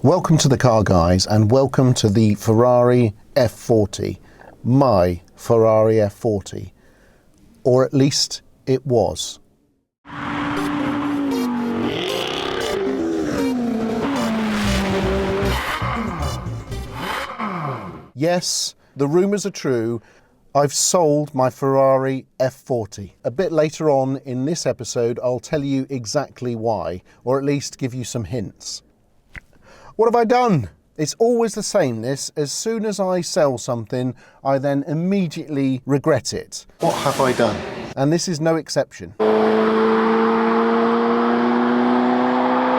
Welcome to the Car Guys and welcome to the Ferrari F40, my Ferrari F40, or at least it was. Yes, the rumours are true. I've sold my Ferrari F40. A bit later on in this episode, I'll tell you exactly why, or at least give you some hints. What have I done? It's always the same, this. As soon as I sell something, I then immediately regret it. What have I done? And this is no exception.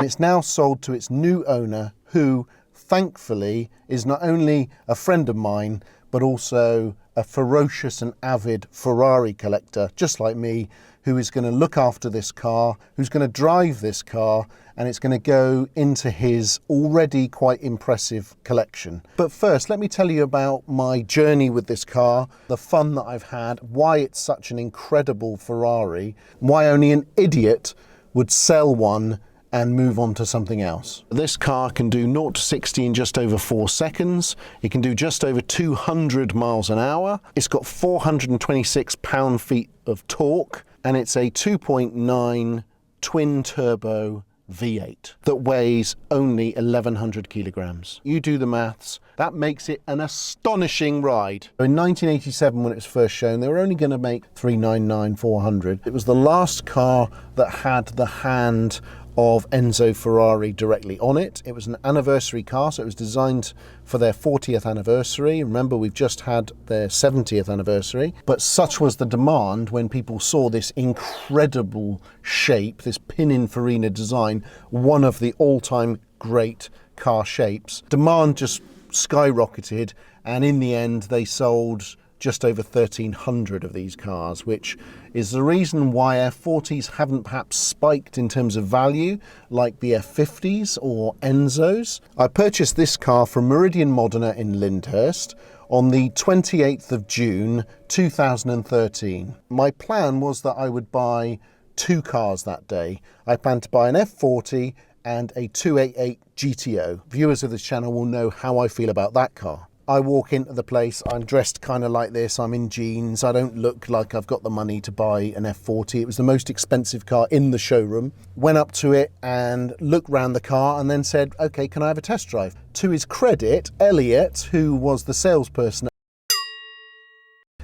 It's now sold to its new owner, who, thankfully, is not only a friend of mine, but also a ferocious and avid Ferrari collector, just like me, who is going to look after this car, who's going to drive this car, and it's going to go into his already quite impressive collection. But first, let me tell you about my journey with this car, the fun that I've had, why it's such an incredible Ferrari, why only an idiot would sell one and move on to something else. This car can do 0 to 60 in just over 4 seconds. It can do just over 200 miles an hour. It's got 426 pound-feet of torque, and it's a 2.9 twin-turbo V8 that weighs only 1,100 kilograms. You do the maths. That makes it an astonishing ride. In 1987, when it was first shown, they were only going to make 399, 400. It was the last car that had the hand of Enzo Ferrari directly on it. It was an anniversary car, so it was designed for their 40th anniversary. Remember, we've just had their 70th anniversary. But such was the demand when people saw this incredible shape, this Pininfarina design, one of the all-time great car shapes. Demand just skyrocketed, and in the end they sold just over 1,300 of these cars, which is the reason why F40s haven't perhaps spiked in terms of value like the F50s or Enzos. I purchased this car from Meridien Modena in Lyndhurst on the 28th of June 2013. My plan was that I would buy 2 cars that day. I planned to buy an F40 and a 288 GTO. Viewers of this channel will know how I feel about that car. I walk into the place, I'm dressed kind of like this, I'm in jeans, I don't look like I've got the money to buy an F40. It was the most expensive car in the showroom. Went up to it and looked round the car and then said, okay, can I have a test drive? To his credit, Elliot, who was the salesperson,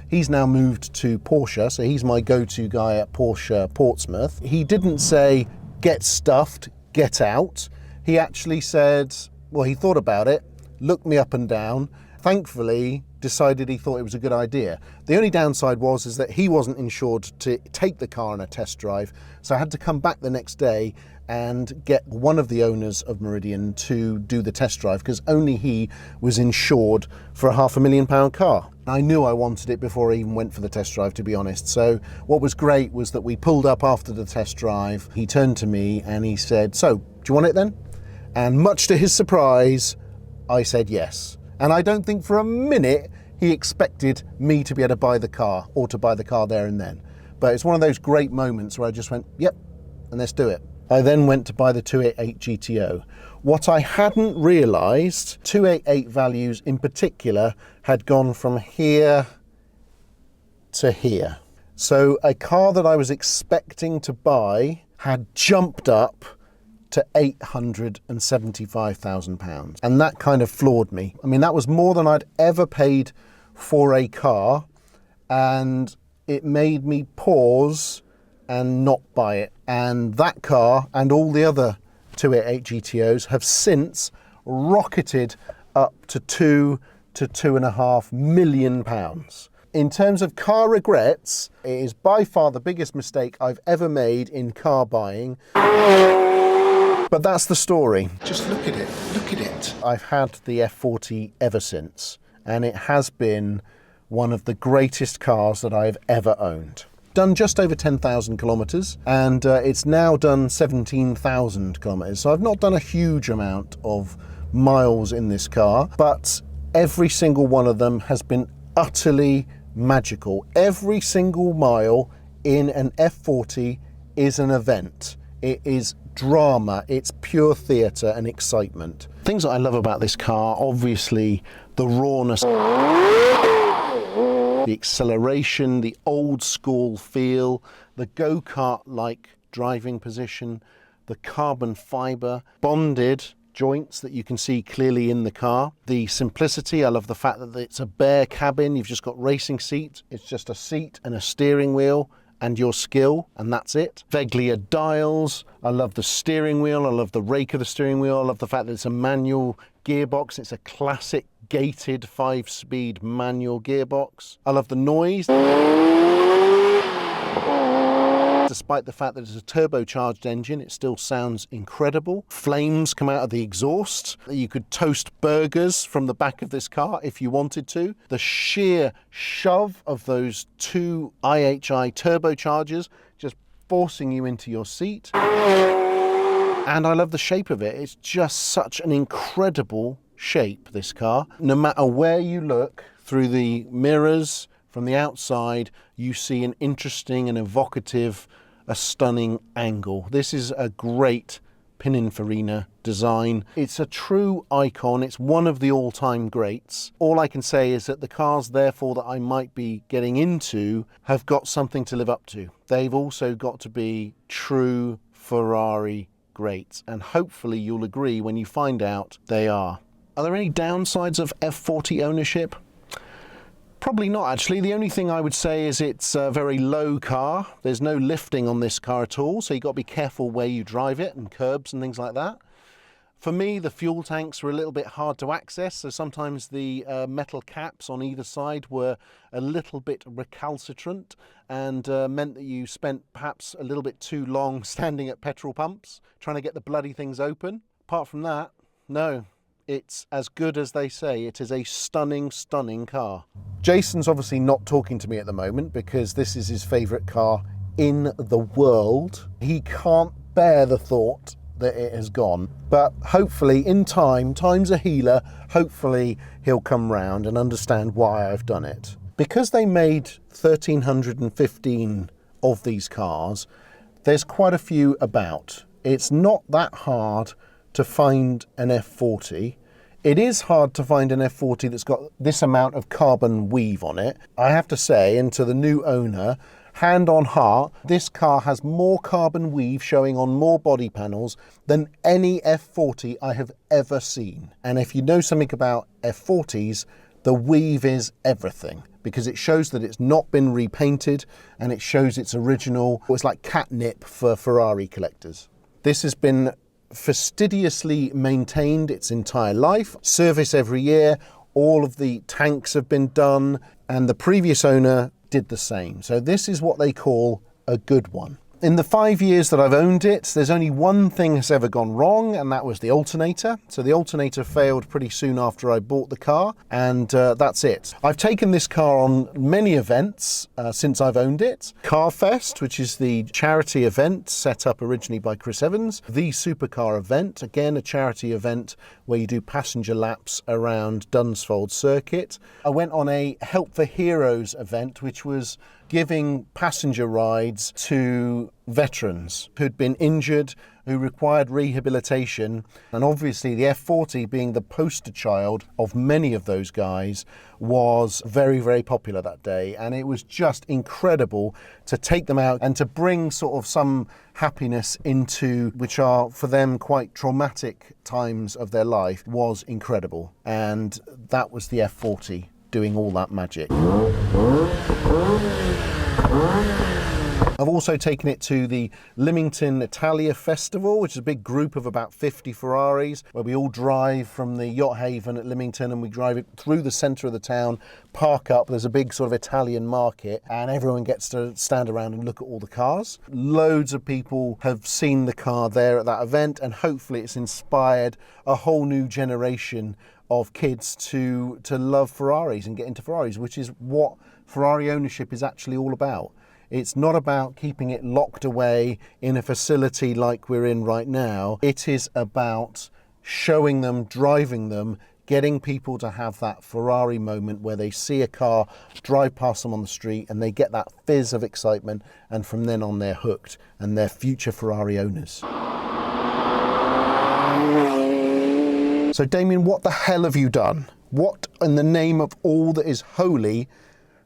he's now moved to Porsche, so he's my go-to guy at Porsche Portsmouth. He didn't say, get stuffed, get out. He actually said, well, he thought about it, looked me up and down, thankfully decided he thought it was a good idea. The only downside is that he wasn't insured to take the car on a test drive, so I had to come back the next day and get one of the owners of Meridien to do the test drive, because only he was insured for a £500,000 car. I knew I wanted it before I even went for the test drive, to be honest. So what was great was that we pulled up after the test drive. He turned to me and he said, so, do you want it then? And much to his surprise, I said yes. And I don't think for a minute he expected me to be able to buy the car, or to buy the car there and then. But it's one of those great moments where I just went, yep, and let's do it. I then went to buy the 288 GTO. What I hadn't realised, 288 values in particular had gone from here to here. So a car that I was expecting to buy had jumped up to £875,000. And that kind of floored me. I mean, that was more than I'd ever paid for a car, and it made me pause and not buy it. And that car and all the other 288 GTOs have since rocketed up to £2 to £2.5 million. In terms of car regrets, it is by far the biggest mistake I've ever made in car buying. But that's the story. Just look at it, look at it. I've had the F40 ever since, and it has been one of the greatest cars that I've ever owned. Done just over 10,000 kilometers, and it's now done 17,000 kilometers. So I've not done a huge amount of miles in this car, but every single one of them has been utterly magical. Every single mile in an F40 is an event. It is drama, it's pure theatre and excitement. Things that I love about this car, obviously the rawness, the acceleration, the old school feel, the go-kart like driving position, the carbon fibre, bonded joints that you can see clearly in the car. The simplicity, I love the fact that it's a bare cabin, you've just got racing seat, it's just a seat and a steering wheel and your skill, and that's it. Veglia dials, I love the steering wheel, I love the rake of the steering wheel, I love the fact that it's a manual gearbox, it's a classic gated 5-speed manual gearbox. I love the noise. Despite the fact that it's a turbocharged engine, it still sounds incredible. Flames come out of the exhaust. You could toast burgers from the back of this car if you wanted to. The sheer shove of those 2 IHI turbochargers just forcing you into your seat. And I love the shape of it. It's just such an incredible shape, this car. No matter where you look through the mirrors, from the outside, you see an interesting and evocative, a stunning angle. This is a great Pininfarina design. It's a true icon. It's one of the all-time greats. All I can say is that the cars, therefore, that I might be getting into have got something to live up to. They've also got to be true Ferrari greats, and hopefully you'll agree when you find out they are. Are there any downsides of F40 ownership? Probably not, actually. The only thing I would say is it's a very low car. There's no lifting on this car at all, so you've got to be careful where you drive it and curbs and things like that. For me, the fuel tanks were a little bit hard to access, so sometimes the metal caps on either side were a little bit recalcitrant and meant that you spent perhaps a little bit too long standing at petrol pumps trying to get the bloody things open. Apart from that, no. It's as good as they say. It is a stunning, stunning car. Jason's obviously not talking to me at the moment because this is his favourite car in the world. He can't bear the thought that it has gone. But hopefully in time, time's a healer, hopefully he'll come round and understand why I've done it. Because they made 1,315 of these cars, there's quite a few about. It's not that hard to find an F40. It is hard to find an F40 that's got this amount of carbon weave on it. I have to say, and to the new owner, hand on heart, this car has more carbon weave showing on more body panels than any F40 I have ever seen. And if you know something about F40s, the weave is everything because it shows that it's not been repainted and it shows it's original. It's like catnip for Ferrari collectors. This has been fastidiously maintained its entire life, service every year, all of the tanks have been done, and the previous owner did the same. So this is what they call a good one. In the 5 years that I've owned it, there's only one thing has ever gone wrong, and that was the alternator. So the alternator failed pretty soon after I bought the car, and that's it. I've taken this car on many events since I've owned it. CarFest, which is the charity event set up originally by Chris Evans. The Supercar event, again a charity event where you do passenger laps around Dunsfold Circuit. I went on a Help for Heroes event, which was giving passenger rides to veterans who'd been injured, who required rehabilitation. And obviously the F40, being the poster child of many of those guys, was very, very popular that day. And it was just incredible to take them out and to bring sort of some happiness into, which are for them quite traumatic times of their life, was incredible. And that was the F40 doing all that magic. I've also taken it to the Leamington Italia Festival, which is a big group of about 50 Ferraris, where we all drive from the yacht haven at Leamington and we drive it through the centre of the town, park up, there's a big sort of Italian market, and everyone gets to stand around and look at all the cars. Loads of people have seen the car there at that event, and hopefully it's inspired a whole new generation of kids to love Ferraris and get into Ferraris, which is what Ferrari ownership is actually all about. It's not about keeping it locked away in a facility like we're in right now. It is about showing them, driving them, getting people to have that Ferrari moment where they see a car drive past them on the street and they get that fizz of excitement, and from then on they're hooked and they're future Ferrari owners. I've also taken it to the Leamington Italia Festival, which is a big group of about 50 Ferraris, where we all drive from the yacht haven at Leamington and we drive it through the centre of the town, park up, there's a big sort of Italian market, and everyone gets to stand around and look at all the cars. Loads of people have seen the car there at that event, and hopefully it's inspired a whole new generation of kids to love Ferraris and get into Ferraris, which is what Ferrari ownership is actually all about. It's not about keeping it locked away in a facility like we're in right now. It is about showing them, driving them, getting people to have that Ferrari moment where they see a car drive past them on the street and they get that fizz of excitement, and from then on they're hooked and they're future Ferrari owners. So Damian, what the hell have you done? What in the name of all that is holy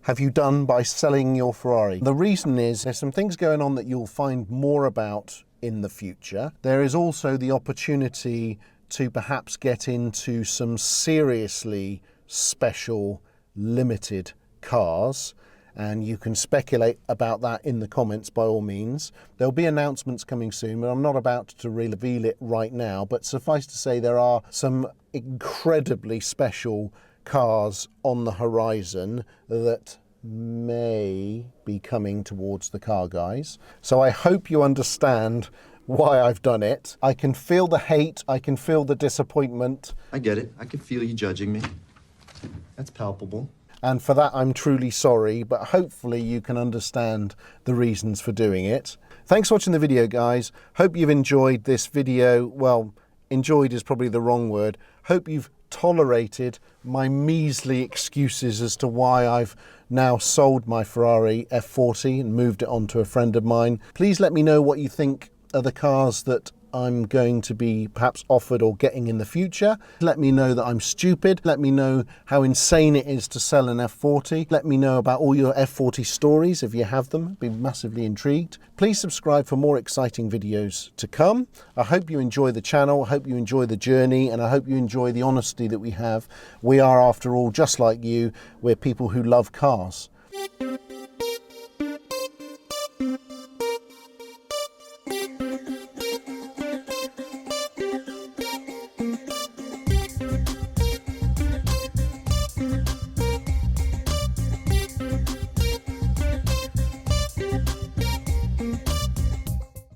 have you done by selling your Ferrari? The reason is there's some things going on that you'll find more about in the future. There is also the opportunity to perhaps get into some seriously special limited cars, and you can speculate about that in the comments by all means. There'll be announcements coming soon, but I'm not about to reveal it right now, but suffice to say there are some incredibly special cars on the horizon that may be coming towards the car guys. So I hope you understand why I've done it. I can feel the hate, I can feel the disappointment. I get it. I can feel you judging me. That's palpable. And for that I'm truly sorry, but hopefully you can understand the reasons for doing it. Thanks for watching the video, guys. Hope you've enjoyed this video. Well, enjoyed is probably the wrong word. Hope you've tolerated my measly excuses as to why I've now sold my Ferrari F40 and moved it on to a friend of mine. Please let me know what you think are the cars that I'm going to be perhaps offered or getting in the future. Let me know that I'm stupid. Let me know how insane it is to sell an F40. Let me know about all your F40 stories if you have them. I'd be massively intrigued. Please subscribe for more exciting videos to come. I hope you enjoy the channel. I hope you enjoy the journey, and I hope you enjoy the honesty that we have. We are, after all, just like you. We're people who love cars.